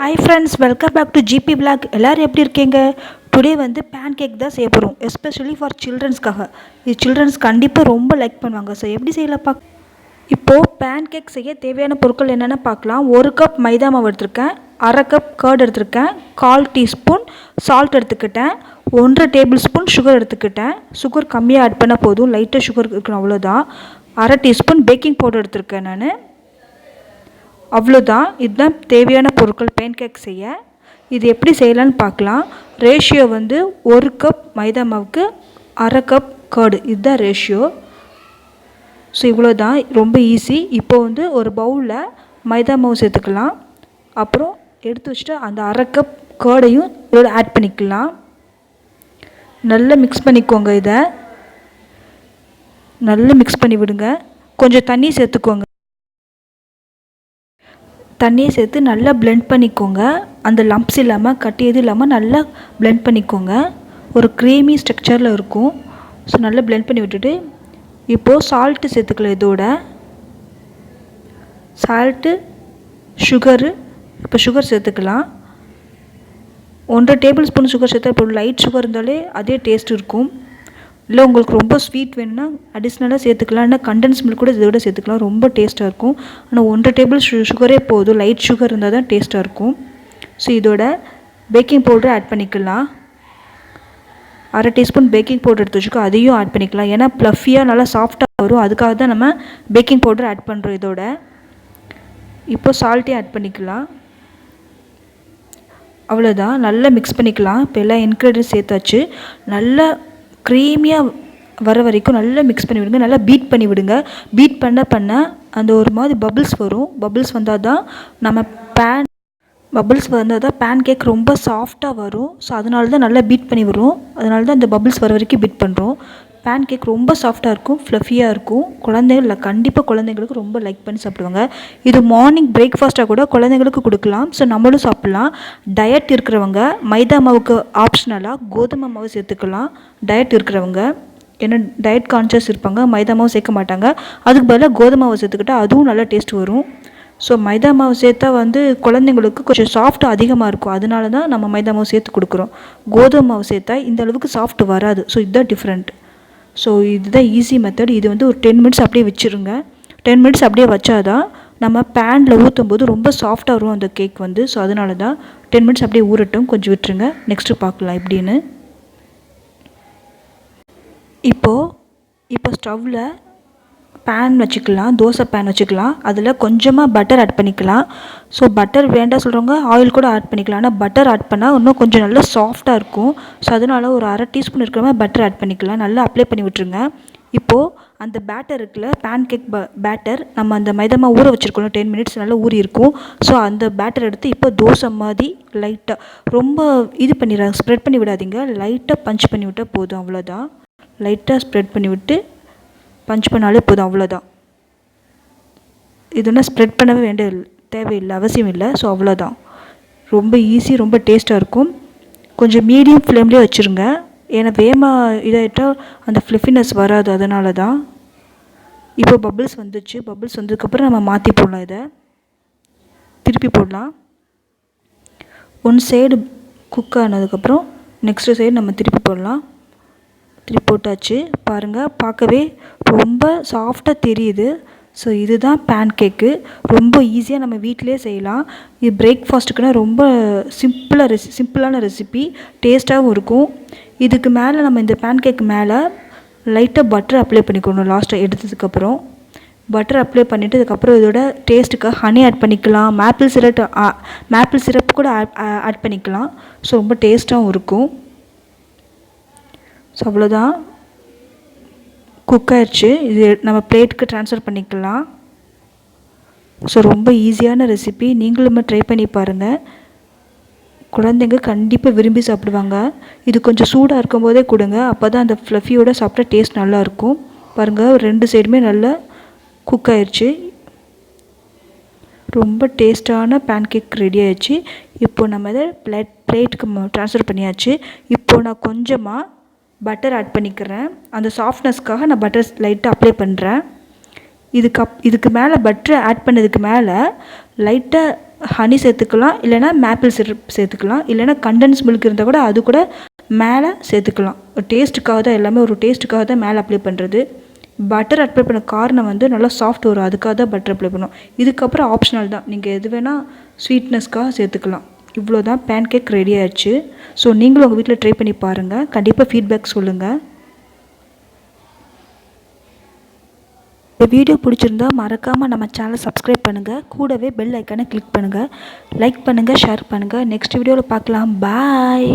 Hi friends, welcome back to GB blog. எல்லோரும் எப்படி இருக்கீங்க? டுடே வந்து பேன் கேக் தான் செய்ய போகிறோம், எஸ்பெஷலி ஃபார் சில்ட்ரன்ஸ்க்காக. இது சில்ட்ரன்ஸ் கண்டிப்பாக ரொம்ப லைக் பண்ணுவாங்க. ஸோ எப்படி செய்யலாம் இப்போது பேன் கேக் செய்ய தேவையான பொருட்கள் என்னென்னு பார்க்கலாம். 1 கப் மைதா மாவு எடுத்திருக்கேன், 1/2 கப் கர்ட் எடுத்திருக்கேன், 1/4 டீஸ்பூன் சால்ட் எடுத்துக்கிட்டேன், 1 டேபிள் ஸ்பூன் சுகர் எடுத்துக்கிட்டேன். சுகர் கம்மியாக ஆட் பண்ணால் போதும், லைட்டாக சுகர் இருக்கணும், அவ்வளோதான். 1/2 டீஸ்பூன் பேக்கிங் பவுடர் எடுத்திருக்கேன் நான், அவ்வளோதான். இதுதான் தேவையான பொருட்கள் பேன் கேக் செய்ய. இது எப்படி செய்யலான்னு பார்க்கலாம். ரேஷியோ வந்து 1 கப் மைதா மாவுக்கு 1/2 கப் கர்டு, இதுதான் ரேஷியோ. ஸோ இவ்வளோ தான், ரொம்ப ஈஸி. இப்போ வந்து ஒரு பவுலில் மைதா மாவு சேர்த்துக்கலாம். அப்புறம் எடுத்து வச்சுட்டு அந்த 1/2 கப் கர்டையும் இதோட ஆட் பண்ணிக்கலாம். நல்லா மிக்ஸ் பண்ணிக்கோங்க. இதை நல்லா மிக்ஸ் பண்ணி விடுங்க. கொஞ்சம் தண்ணி சேர்த்துக்கோங்க. தண்ணியை சேர்த்து நல்லா பிளெண்ட் பண்ணிக்கோங்க. அந்த லம்ப்ஸ் இல்லாமல், கட்டி எதுவும் இல்லாமல் நல்லா பிளெண்ட் பண்ணிக்கோங்க. ஒரு க்ரீமி ஸ்ட்ரக்சரில் இருக்கும். ஸோ நல்லா பிளெண்ட் பண்ணி விட்டுட்டு இப்போது சால்ட்டு சேர்த்துக்கலாம். இதோட சால்ட்டு, சுகரு. இப்போ சுகர் சேர்த்துக்கலாம். 1 டேபிள் ஸ்பூன் சுகர் சேர்த்தா இப்போ லைட் சுகர் இருந்தாலே அதே டேஸ்ட் இருக்கும். இல்லை உங்களுக்கு ரொம்ப ஸ்வீட் வேணும்னா அடிஷ்னலாக சேர்த்துக்கலாம். இல்லை கண்டென்ஸ் மில்க் கூட இதோட சேர்த்துக்கலாம், ரொம்ப டேஸ்ட்டாக இருக்கும். ஆனால் 1 டேபிள் சுகரே போதும், லைட் சுகர் இருந்தால் தான் டேஸ்ட்டாக இருக்கும். ஸோ இதோட பேக்கிங் பவுடர் ஆட் பண்ணிக்கலாம். 1/2 டீஸ்பூன் பேக்கிங் பவுடர் எடுத்து வச்சுக்கோ, அதையும் ஆட் பண்ணிக்கலாம். ஏன்னா ப்ளஃபியாக நல்லா சாஃப்டாக வரும், அதுக்காக தான் நம்ம பேக்கிங் பவுடர் ஆட் பண்ணுறோம் இதோட. இப்போ சால்ட்டையும் ஆட் பண்ணிக்கலாம். அவ்வளோதான், நல்லா மிக்ஸ் பண்ணிக்கலாம். இப்போ எல்லா இன்க்ரீடியன்ஸ் சேர்த்தாச்சு. நல்லா க்ரீமியாக வர வரைக்கும் நல்லா மிக்ஸ் பண்ணி விடுங்க. நல்லா பீட் பண்ணி விடுங்க. பீட் பண்ண அந்த ஒரு மாதிரி பபிள்ஸ் வரும். பபிள்ஸ் வந்தால் தான் பேன் கேக் ரொம்ப சாஃப்டாக வரும். ஸோ அதனால தான் நல்லா பீட் பண்ணி வரும். அதனால தான் இந்த பபிள்ஸ் வர வரைக்கும் பீட் பண்ணுறோம். பேன் கேக் ரொம்ப சாஃப்டாக இருக்கும், ஃப்ளஃபியாக இருக்கும். கண்டிப்பாக குழந்தைங்களுக்கு ரொம்ப லைக் பண்ணி சாப்பிடுவாங்க. இது மார்னிங் பிரேக்ஃபாஸ்ட்டாக கூட குழந்தைங்களுக்கு கொடுக்கலாம். ஸோ நம்மளும் சாப்பிட்லாம். டயட் இருக்கிறவங்க மைதா மாவுக்கு ஆப்ஷனலாக கோதுமை மாவு சேர்த்துக்கலாம். டயட் இருக்கிறவங்க, ஏன்னா டயட் கான்ஷியஸ் இருப்பாங்க, மைதா மாவு சேர்க்க மாட்டாங்க. அதுக்கு பதிலாக கோதுமை மாவு சேர்த்துக்கிட்டால் அதுவும் நல்லா டேஸ்ட் வரும். ஸோ மைதா மாவு சேர்த்தா வந்து குழந்தைங்களுக்கு கொஞ்சம் சாஃப்ட் அதிகமாக இருக்கும். அதனால தான் நம்ம மைதா மாவு சேர்த்து கொடுக்குறோம். கோதுமை மாவு சேர்த்தா இந்த அளவுக்கு சாஃப்ட் வராது. ஸோ இதுதான் டிஃப்ரெண்ட். ஸோ இதுதான் ஈஸி மெத்தட். இது வந்து ஒரு 10 மினிட்ஸ் அப்படியே வச்சுருங்க. 10 மினிட்ஸ் அப்படியே வச்சாதான் நம்ம பேனில் ஊற்றும் போது ரொம்ப சாஃப்டாக வரும் அந்த கேக் வந்து. ஸோ அதனால தான் 10 மினிட்ஸ் அப்படியே ஊறட்டும், கொஞ்சம் விட்டுருங்க. நெக்ஸ்ட்டு பார்க்கலாம் எப்படின்னு. இப்போ ஸ்டவ்வில் பேன் வச்சுக்கலாம், தோசை பேன் வச்சுக்கலாம். அதில் கொஞ்சமாக பட்டர் ஆட் பண்ணிக்கலாம். ஸோ பட்டர் வேண்டாம் சொல்கிறவங்க ஆயில் கூட ஆட் பண்ணிக்கலாம். ஆனால் பட்டர் ஆட் பண்ணால் இன்னும் கொஞ்சம் நல்லா சாஃப்டாக இருக்கும். ஸோ அதனால் ஒரு 1/2 டீஸ்பூன் இருக்கிற மாதிரி பட்டர் ஆட் பண்ணிக்கலாம். நல்லா அப்ளை பண்ணி விட்டுருங்க. இப்போது அந்த பேட்டர் இருக்குல்ல, பேன் கேக் பேட்டர், நம்ம அந்த மைதாமாக ஊற வச்சுருக்கோம் 10 மினிட்ஸ் நல்லா ஊறி இருக்கும். ஸோ அந்த பேட்டர் எடுத்து இப்போ தோசை மாதிரி லைட்டாக, ரொம்ப ஸ்ப்ரெட் பண்ணி விடாதீங்க, லைட்டாக பஞ்ச் பண்ணி விட்டால் போதும், அவ்வளோதான். லைட்டாக ஸ்ப்ரெட் பண்ணி விட்டு பஞ்ச் பண்ணாலே போதும், அவ்வளோதான். இதுனா ஸ்ப்ரெட் பண்ணவே தேவையில்லை, அவசியம் இல்லை. ஸோ அவ்வளோதான், ரொம்ப ஈஸி, ரொம்ப டேஸ்ட்டாக இருக்கும். கொஞ்சம் மீடியம் ஃப்ளேம்லேயே வச்சுருங்க. ஏன்னா வேகமாக இதாகிட்டால் அந்த ஃப்ளஃபினஸ் வராது, அதனால தான். இப்போ பபிள்ஸ் வந்துச்சு. பபிள்ஸ் வந்ததுக்கப்புறம் நம்ம மாற்றி போடலாம். இதை திருப்பி போடலாம். ஒன் சைடு குக் ஆனதுக்கப்புறம் நெக்ஸ்ட்டு சைடு நம்ம திருப்பி போடலாம். திருப்பி போட்டாச்சு. பாருங்கள், பார்க்கவே ரொம்ப சாஃப்டாக தெரியுது. ஸோ இதுதான் பேன் கேக்கு. ரொம்ப ஈஸியாக நம்ம வீட்டிலே செய்யலாம். இது பிரேக்ஃபாஸ்ட்டுக்குன்னா ரொம்ப சிம்பிளான ரெசிபி, டேஸ்ட்டாகவும் இருக்கும். இதுக்கு மேலே நம்ம இந்த பேன் கேக்கு மேலே லைட்டாக பட்டர் அப்ளை பண்ணிக்கணும். லாஸ்ட்டாக எடுத்ததுக்கப்புறம் பட்டர் அப்ளை பண்ணிவிட்டு அதுக்கப்புறம் இதோட டேஸ்ட்டுக்கு ஹனி ஆட் பண்ணிக்கலாம். மேப்பிள் சிரப் கூட ஆட் பண்ணிக்கலாம். ஸோ ரொம்ப டேஸ்ட்டாகவும் இருக்கும். ஸோ அவ்வளோதான், குக் ஆயிடுச்சு. இது நம்ம பிளேட்டுக்கு ட்ரான்ஸ்ஃபர் பண்ணிக்கலாம். ஸோ ரொம்ப ஈஸியான ரெசிபி, நீங்களும் ட்ரை பண்ணி பாருங்கள். குழந்தைங்க கண்டிப்பாக விரும்பி சாப்பிடுவாங்க. இது கொஞ்சம் சூடாக இருக்கும் போதே கொடுங்க, அப்போ தான் அந்த ஃப்ளஃபியோட சாப்பிட்டா டேஸ்ட் நல்லாயிருக்கும். பாருங்கள், 2 சைடுமே நல்லா குக் ஆயிடுச்சு. ரொம்ப டேஸ்ட்டான பேன் கேக் ரெடி ஆயிடுச்சு. இப்போது நம்ம இதை பிளேட்டுக்கு ட்ரான்ஸ்ஃபர் பண்ணியாச்சு. இப்போது நான் கொஞ்சமாக பட்டர் ஆட் பண்ணிக்கிறேன். அந்த சாஃப்ட்னஸ்க்காக நான் பட்டர் லைட்டாக அப்ளை பண்ணுறேன். இதுக்கு மேலே பட்டர் ஆட் பண்ணதுக்கு மேலே லைட்டாக ஹனி சேர்த்துக்கலாம், இல்லைனா மேப்பிள் சிரப் சேர்த்துக்கலாம், இல்லைனா கண்டென்ஸ் மில்க் இருந்தால் கூட அது கூட மேலே சேர்த்துக்கலாம். டேஸ்ட்டுக்காக தான், எல்லாமே ஒரு டேஸ்ட்டுக்காக தான் மேலே அப்ளை பண்ணுறது. பட்டர் அப்ளை பண்ண காரணம் வந்து நல்லா சாஃப்ட் வரும், அதுக்காக தான் பட்டர் அப்ளை பண்ணணும். இதுக்கப்புறம் ஆப்ஷனல் தான், நீங்கள் எது வேணால் ஸ்வீட்னஸ்க்காக சேர்த்துக்கலாம். இவ்வளோ தான், பேன் கேக் ரெடி ஆயிடுச்சு. ஸோ நீங்களும் உங்கள் வீட்டில் ட்ரை பண்ணி பாருங்கள், கண்டிப்பாக ஃபீட்பேக் சொல்லுங்கள். இந்த வீடியோ பிடிச்சிருந்தா மறக்காமல் நம்ம சேனலை சப்ஸ்கிரைப் பண்ணுங்கள், கூடவே பெல் ஐக்கானை கிளிக் பண்ணுங்கள், லைக் பண்ணுங்கள், ஷேர் பண்ணுங்கள். நெக்ஸ்ட் வீடியோவில் பார்க்கலாம். பாய்.